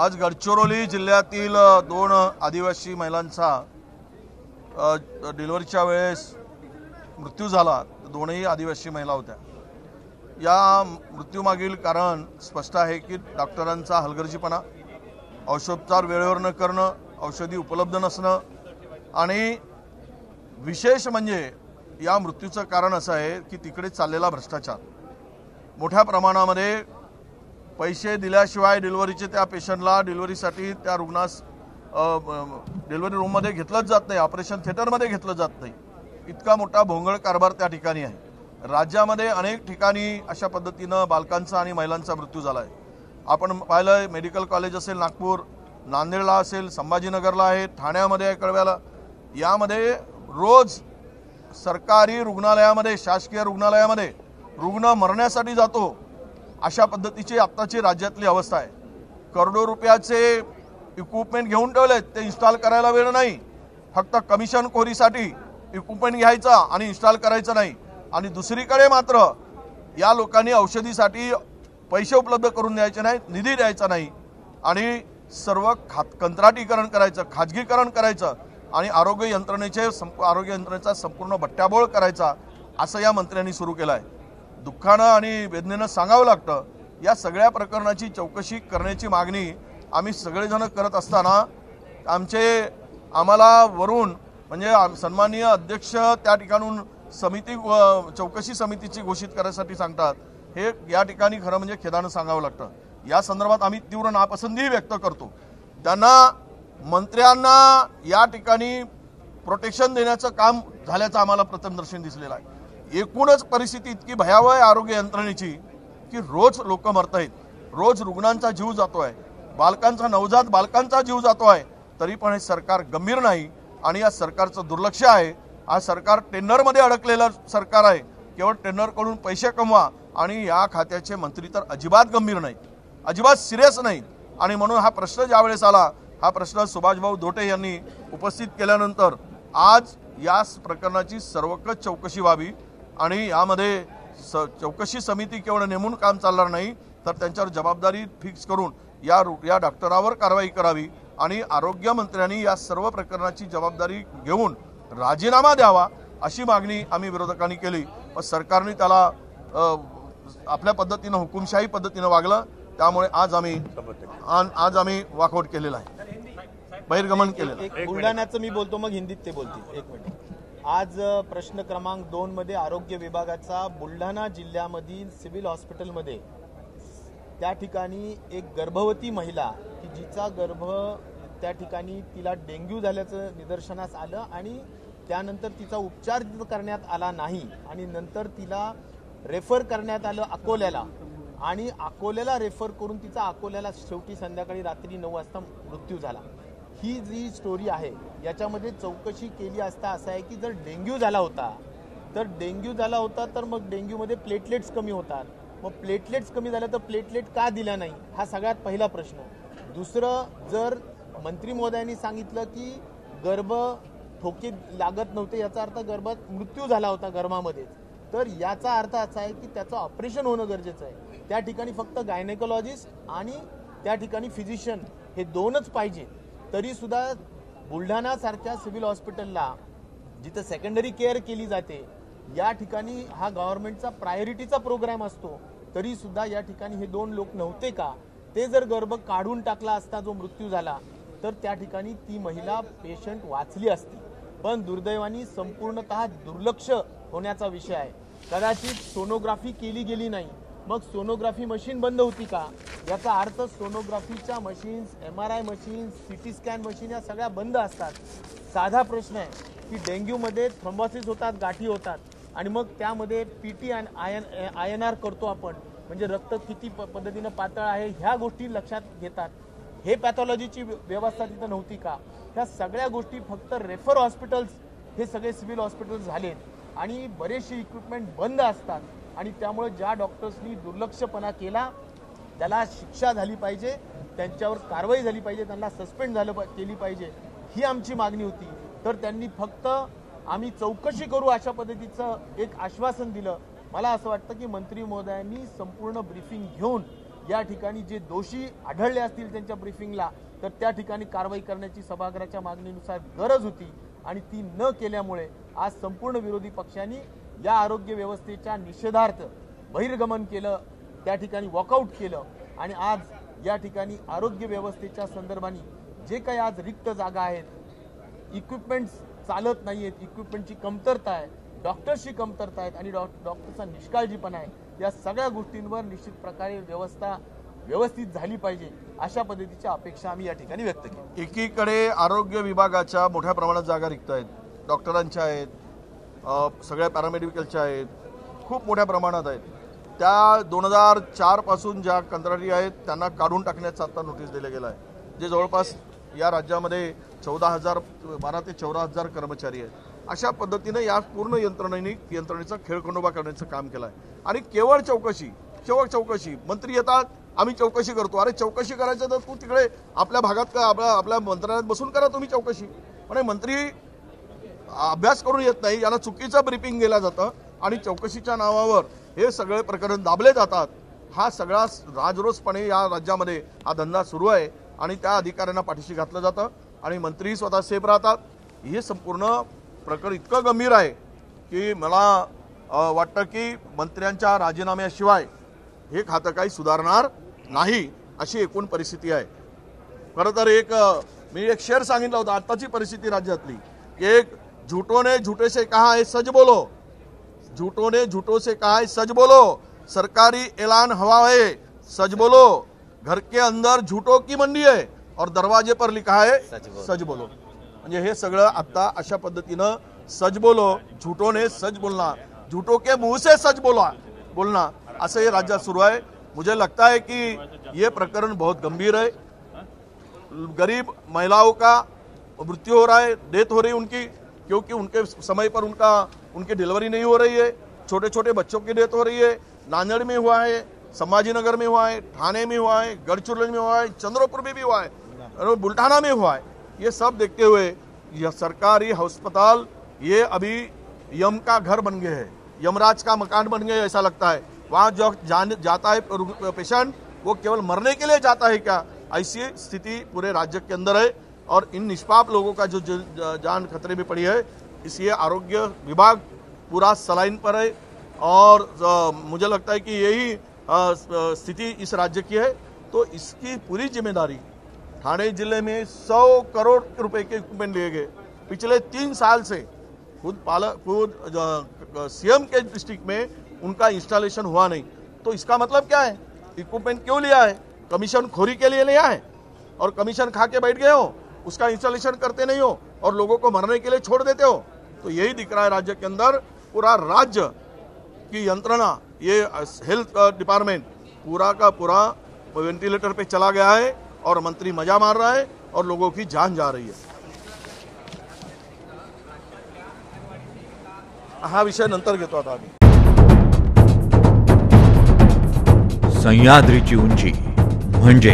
आज गडचिरोली जिल्ह्यातील 2 आदिवासी महिलांचा डिलिव्हरीच्या वेळेस मृत्यू झाला। दोनही आदिवासी महिला होत्या। या मृत्यूमागील कारण स्पष्ट आहे की डॉक्टरांचा हलगर्जीपणा, औषधोपचार वेळेवर न करणं, औषधी उपलब्ध नसणं आणि विशेष म्हणजे या मृत्यूचं कारण असं आहे की तिकडे चाललेला भ्रष्टाचार। मोठ्या प्रमाणामध्ये पैसे दिल्याशिवाय डिलिव्हरीचे त्या पेशंटला डिलिव्हरीसाठी त्या रुग्णास डिलिव्हरी रूममध्ये घेतलंच जात नाही, ऑपरेशन थिएटरमध्ये घेतलं जात नाही। इतका मोठा भोंगळ कारभार त्या ठिकाणी आहे। राज्यामध्ये अनेक ठिकाणी अशा पद्धतीनं बालकांचा आणि महिलांचा मृत्यू झाला आहे। आपण पाहिलं, मेडिकल कॉलेज असेल नागपूर, नांदेडला असेल, संभाजीनगरला आहे, ठाण्यामध्ये आहे, कळव्याला। यामध्ये रोज सरकारी रुग्णालयामध्ये, शासकीय रुग्णालयामध्ये रुग्ण मरण्यासाठी जातो, अशा पद्धतीची आत्ताची राज्यातली अवस्था आहे। करोडो रुपयाचे इक्विपमेंट घेऊन ठेवलेत, ते इन्स्टॉल करायला वेळ नाही। फक्त कमिशन खोरीसाठी इक्विपमेंट घ्यायचा आणि इन्स्टॉल करायचं नाही। आणि दुसरीकडे मात्र या लोकांनी औषधीसाठी पैसे उपलब्ध करून द्यायचे नाही, निधी द्यायचा नाही आणि सर्व कंत्राटीकरण करायचं, खाजगीकरण करायचं आणि आरोग्य यंत्रणेचा संपूर्ण बट्ट्याबोळ करायचा, असं या मंत्र्यांनी सुरू केलं आहे। दुःखानं आणि वेदनेनं सांगावं लागतं, या सगळ्या प्रकरणाची चौकशी करण्याची मागणी आम्ही सगळेजण करत असताना आम्हाला वरून म्हणजे सन्माननीय अध्यक्ष त्या ठिकाणून चौकशी समितीची घोषित करण्यासाठी सांगतात। हे या ठिकाणी खरं म्हणजे खेदानं सांगावं लागतं। या संदर्भात आम्ही तीव्र नापसंती व्यक्त करतो। मंत्र्यांना या ठिकाणी प्रोटेक्शन देण्याचं काम झाल्याचं आम्हाला प्रथमदर्शनी दिसलेलं आहे। एकूणच परिस्थिती इतकी भयावह आहे आरोग्य यंत्रणेची की रोज लोक मरत आहेत, रोज रुग्णांचा जीव जातोय, नवजात बालकांचा जीव जातोय, तरी पण हे सरकार गंभीर नाही आणि या सरकारचं दुर्लक्ष आहे। हा सरकार टेंडरमध्ये अडकलेलं सरकार आहे। केवळ टेंडरकडून पैसे कमवा आणि या खात्याचे मंत्री तर अजिबात गंभीर नाहीत, अजिबात सिरियस नाहीत। आणि म्हणून हा प्रश्न ज्यावेळेस आला, हा प्रश्न सुभाषभाऊ धोटे यांनी उपस्थित केल्यानंतर आज या प्रकरणाची सर्वकष चौकशी व्हावी आणि यामध्ये चौकशी समिती केवळ नेमून काम चालणार नाही, तर त्यांच्यावर जबाबदारी फिक्स करून या डॉक्टरावर कारवाई करावी आणि आरोग्य मंत्र्यांनी या सर्व प्रकरणाची जबाबदारी घेऊन राजीनामा द्यावा, अशी मागणी आम्ही विरोधकांनी केली। पण सरकारने त्याला आपल्या पद्धतीनं, हुकुमशाही पद्धतीनं वागलं। त्यामुळे आज आम्ही वॉकआउट केलेला आहे, बहिर्गमन केलेलं आहे। बुलढाण्याचं मी बोलतो, मग हिंदीत ते बोलतील। एक मिनिट। आज प्रश्न क्रमांक 2 मध्ये आरोग्य विभागाचा बुलढाणा जिल्ह्यामधील सिव्हिल हॉस्पिटलमध्ये त्या ठिकाणी एक गर्भवती महिला की जिचा गर्भ त्या ठिकाणी तिला डेंग्यू झाल्याचं निदर्शनास आलं आणि त्यानंतर तिचा उपचार करण्यात आला नाही आणि नंतर तिला रेफर करण्यात आलं अकोल्याला आणि अकोल्याला रेफर करून तिचा अकोल्याला शेवटी संध्याकाळी रात्री 9 वाजता मृत्यू झाला। ही जी स्टोरी आहे याच्यामध्ये चौकशी केली असता असं आहे की जर डेंग्यू झाला होता तर मग डेंग्यूमध्ये प्लेटलेट्स कमी होतात, मग प्लेटलेट्स कमी झाल्या तर प्लेटलेट का दिल्या नाही, हा सगळ्यात पहिला प्रश्न। दुसरं, जर मंत्री महोदयांनी सांगितलं की गर्भ ठोके लागत नव्हते, याचा अर्थ गर्भात मृत्यू झाला होता गर्भामध्ये, तर याचा अर्थ असा आहे की त्याचं ऑपरेशन होणं गरजेचं आहे। त्या ठिकाणी फक्त गायनेकोलॉजिस्ट आणि त्या ठिकाणी फिजिशियन हे 2च पाहिजे। तरी सुद्धा बुलढाणा सारख्या सिव्हिल हॉस्पिटलला जिथे सेकंडरी केअर केली जाते, या ठिकाणी हा गव्हर्नमेंटचा प्रायोरिटीचा प्रोग्राम असतो, तरी सुद्धा या ठिकाणी हे 2 लोक नव्हते का? ते जर गर्भ काढून टाकला असता जो मृत्यू झाला तर त्या ठिकाणी ती महिला पेशंट वाचली असती। पण दुर्दैवाने संपूर्णतः दुर्लक्ष होण्याचा विषय आहे। कदाचित सोनोग्राफी केली गेली नाही, मग सोनोग्राफी मशीन बंद होती का? याचा अर्थ सोनोग्राफीच्या machines, MRI machines, CT scan machine या सगळ्या बंद असतात। साधा प्रश्न आहे की डेंग्यूमध्ये थ्रोम्बोसिस होतात, गाठी होतात आणि मग त्यामध्ये PT INR करतो आपण, म्हणजे रक्त किती पद्धतीनं पातळ आहे ह्या गोष्टी लक्षात घेतात। हे पॅथॉलॉजीची व्यवस्था तिथं नव्हती का? ह्या सगळ्या गोष्टी फक्त रेफर हॉस्पिटल्स, हे सगळे सिव्हिल हॉस्पिटल्स झालेत आणि बरेचसे इक्विपमेंट बंद असतात आणि त्यामुळे ज्या डॉक्टर्सनी दुर्लक्षपणा केला त्याला शिक्षा झाली पाहिजे, त्यांच्यावर कारवाई झाली पाहिजे, त्यांना सस्पेंड केली पाहिजे, ही आमची मागणी होती। तर त्यांनी फक्त आम्ही चौकशी करू अशा पद्धतीचं एक आश्वासन दिलं। मला असं वाटतं की मंत्री महोदयांनी संपूर्ण ब्रीफिंग घेऊन या ठिकाणी जे दोषी आढळले असतील त्यांच्या ब्रीफिंगला तर त्या ठिकाणी कारवाई करण्याची सभागृहाच्या मागणीनुसार गरज होती आणि ती न केल्यामुळे आज संपूर्ण विरोधी पक्षांनी या आरोग्य व्यवस्थेच्या निषेधार्थ बहिर्गमन केलं, त्या ठिकाणी वॉकआउट केलं आणि आज या ठिकाणी आरोग्य व्यवस्थेच्या संदर्भाने जे काही आज रिक्त जागा आहेत, इक्विपमेंट्स चालत नाहीयेत, इक्विपमेंटची कमतरता आहे, डॉक्टर्सची कमतरता आहेत आणि डॉक्टरचा निष्काळजीपणा आहे, या सगळ्या गोष्टींवर निश्चित प्रकारे व्यवस्था व्यवस्थित झाली पाहिजे अशा पद्धतीच्या अपेक्षा आम्ही या ठिकाणी व्यक्त केली। एकीकडे आरोग्य विभागाच्या मोठ्या प्रमाणात जागा रिक्त आहेत, डॉक्टरांच्या आहेत, सगळ्या पॅरामेडिकलच्या आहेत, खूप मोठ्या प्रमाणात आहेत। त्या 2004 पासून ज्या कंत्राटी आहेत त्यांना काढून टाकण्याचा आता नोटीस दिले गेलं आहे, जे जवळपास या राज्यामध्ये 12 ते 14,000 कर्मचारी आहेत। अशा पद्धतीने या पूर्ण यंत्रणेचा खेळखंडोबा करण्याचं काम केलं आहे आणि केवळ चौकशी मंत्री येतात, आम्ही चौकशी करतो। अरे चौकशी करायचं तर तू तिकडे आपल्या भागात आपल्या मंत्रालयात बसून करा तुम्ही चौकशी, पण मंत्री अभ्यास करून येत नाही, यांना चुकीचं ब्रीफिंग केलं जातं आणि चौकशीच्या नावावर हे सगळे प्रकरण दाबले जातात। हा सगळा राजरोसपणे या राज्यामध्ये हा धंदा सुरू आहे आणि त्या अधिकाऱ्यांना पाठीशी घातलं जातं आणि मंत्री स्वतः सेफ राहतात। हे संपूर्ण प्रकरण इतकं गंभीर आहे की मला वाटतं की मंत्र्यांच्या राजीनाम्याशिवाय हे खातं काही सुधारणार नाही अशी एकूण परिस्थिती आहे। खरं तर मी एक शेर सांगितलं होतं, आताची परिस्थिती राज्यातली की एक झूठों ने झूठे से कहा है सच बोलो, झूठों ने झूठों से कहा है सच बोलो, सरकारी ऐलान हवा है सच बोलो, घर के अंदर झूठों की मंडी है और दरवाजे पर लिखा है सच बोलो। म्हणजे हे सगळं आता अशा पद्धतीनं सच बोलो, झूठों ने सच बोलना, झूठों के मुंह से सच बोलना असं ये राज्यात सुरू आहे। मुझे लगता है कि ये प्रकरण बहुत गंभीर है। गरीब महिलाओं का मृत्यु हो रहा है, डेथ हो रही है उनकी, क्योंकि उनके समय पर उनकी डिलीवरी नहीं हो रही है। छोटे छोटे बच्चों की डेथ हो रही है। नांदेड़ में हुआ है, संभाजीनगर में हुआ है, ठाणे में हुआ है, गढ़चिरौली में हुआ है, चंद्रपुर में भी हुआ है और बुल्ढाना में हुआ है। ये सब देखते हुए यह सरकारी अस्पताल ये अभी यम का घर बन गए हैं, यमराज का मकान बन गए ऐसा लगता है। वहाँ जो जाता है पेशेंट वो केवल मरने के लिए जाता है क्या, ऐसी स्थिति पूरे राज्य के अंदर है और इन निष्पाप लोगों का जो जान खतरे में पड़ी है, इसलिए आरोग्य विभाग पूरा सलाइन पर है और मुझे लगता है कि यही स्थिति इस राज्य की है। तो इसकी पूरी जिम्मेदारी ठाणे जिले में 100 करोड़ रुपए के इक्विपमेंट लिए गए पिछले 3 साल से, खुद सीएम के डिस्ट्रिक्ट में उनका इंस्टॉलेशन हुआ नहीं। तो इसका मतलब क्या है, इक्विपमेंट क्यों लिया है, कमीशन खोरी के लिए लिया है और कमीशन खा के बैठ गए हो, उसका इंस्टॉलेशन करते नहीं हो और लोगों को मरने के लिए छोड़ देते हो। तो यही दिख रहा है राज्य के अंदर, पूरा राज्य की यंत्रणा, ये हेल्थ डिपार्टमेंट पूरा का पूरा वेंटिलेटर पे चला गया है और मंत्री मजा मार रहा है और लोगों की जान जा रही है। हा विषय नंतर घेतो आता आम्ही। सह्याद्रीची उंची म्हणजे